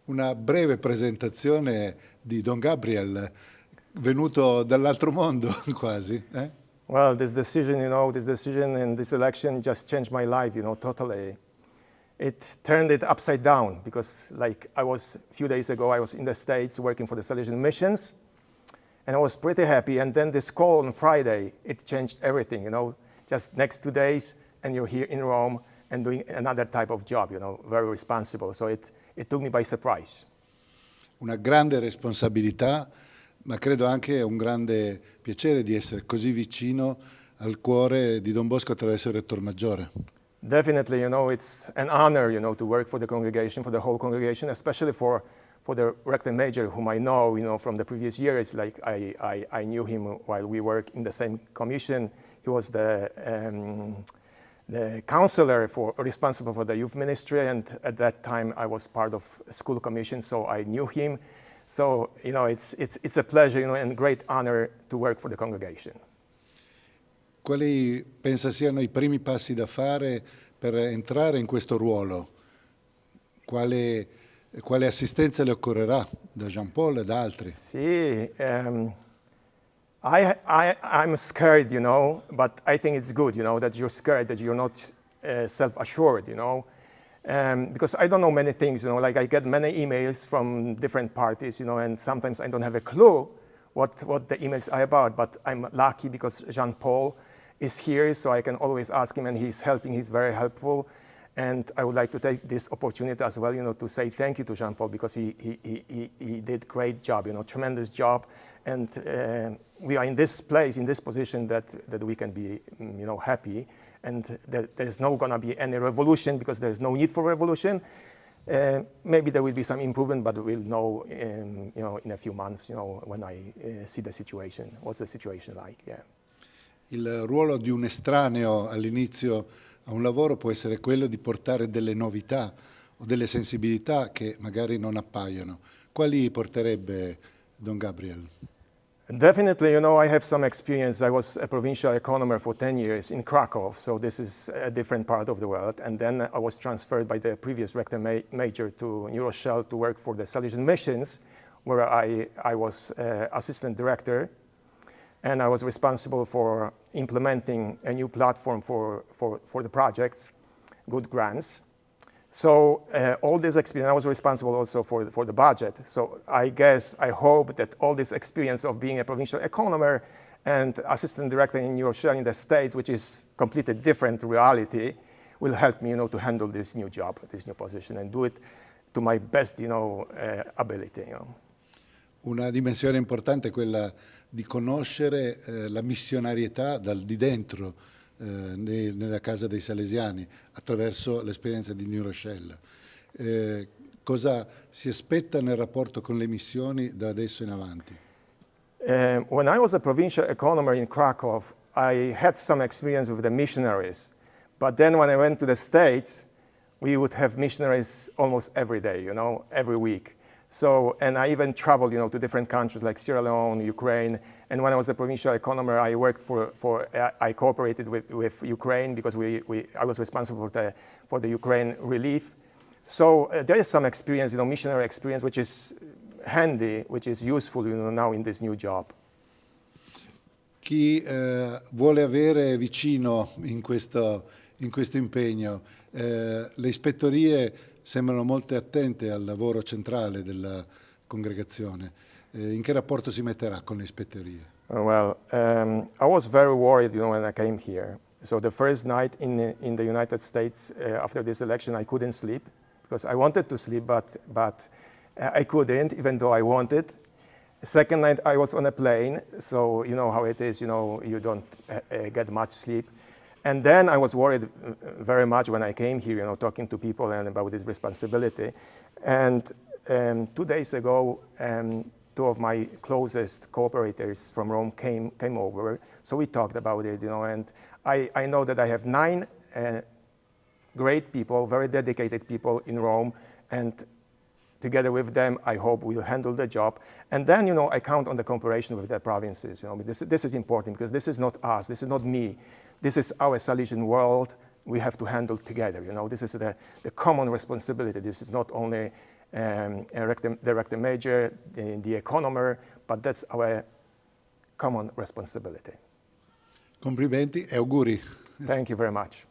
Una breve presentazione di Don Gabriel, venuto dall'altro mondo quasi. Well, this decision and this election just changed my life, totally. It turned it upside down because, like, a few days ago, I was in the States working for the Salesian missions, and I was pretty happy. And then this call on Friday, it changed everything, Just next 2 days, and you're here in Rome and doing another type of job, very responsible. So it took me by surprise. Una grande responsabilità, ma credo anche un grande piacere di essere così vicino al cuore di Don Bosco attraverso il Rettor Maggiore. Definitely, it's an honor, to work for the congregation, for the whole congregation, especially for the rector major, whom I know, from the previous years. Like I knew him while we worked in the same commission. He was the counselor responsible for the youth ministry, and at that time I was part of a school commission, so I knew him. So, it's a pleasure, and great honor to work for the congregation. Quali pensa siano i primi passi da fare per entrare in questo ruolo? Quale assistenza le occorrerà da Jean Paul e da altri? Sì, I'm scared, but I think it's good, that you're scared, that you're not self-assured, because I don't know many things, like I get many emails from different parties, and sometimes I don't have a clue what the emails are about, but I'm lucky because Jean Paul is here, so I can always ask him, and he's helping, he's very helpful. And I would like to take this opportunity as well, to say thank you to Jean Paul, because he did great job, tremendous job. And we are in this place, in this position that we can be, happy. And there's not going to be any revolution, because there's no need for revolution. Maybe there will be some improvement, but we'll know, in a few months, when I see the situation. What's the situation like? Yeah. Il ruolo di un estraneo all'inizio a un lavoro può essere quello di portare delle novità o delle sensibilità che magari non appaiono. Quali porterebbe Don Gabriel? Definitely, I have some experience. I was a provincial economer for 10 years in Krakow, so this is a different part of the world. And then I was transferred by the previous rector major to New Rochelle to work for the Salesian missions, where I was assistant director. And I was responsible for implementing a new platform for the projects, good grants. So all this experience, I was responsible also for the budget. So I hope that all this experience of being a provincial economer and assistant director in New Rochelle in the States, which is completely different reality, will help me, to handle this new job, this new position, and do it to my best, ability. Una dimensione importante è quella di conoscere la missionarietà di dentro nella casa dei Salesiani attraverso l'esperienza di New Rochelle. Cosa si aspetta nel rapporto con le missioni da adesso in avanti? When I was a provincial economer in Krakow, I had some experience with the missionaries. But then when I went to the States, we would have missionaries almost every day, every week. So, and I even traveled, to different countries like Sierra Leone, Ukraine. And when I was a provincial economer, I worked I cooperated with Ukraine because I was responsible for the Ukraine relief. So there is some experience, missionary experience, which is handy, which is useful, now in this new job. Chi vuole avere vicino in questo impegno, le ispettorie sembrano molto attente al lavoro centrale della congregazione. In che rapporto si metterà con le ispettorie? Well, I was very worried, when I came here. So the first night in the United States after this election, I couldn't sleep because I wanted to sleep, but I couldn't, even though I wanted. The second night I was on a plane, so you know how it is, you don't get much sleep. And then I was worried very much when I came here, talking to people and about this responsibility. And 2 days ago, two of my closest cooperators from Rome came over. So we talked about it, and I know that I have 9 great people, very dedicated people in Rome, and together with them, I hope we'll handle the job. And then, I count on the cooperation with the provinces. This is important because this is not us, this is not me. This is our Salesian world we have to handle together. This is the common responsibility. This is not only director major, the Economo, but that's our common responsibility. Complimenti e auguri. Thank you very much.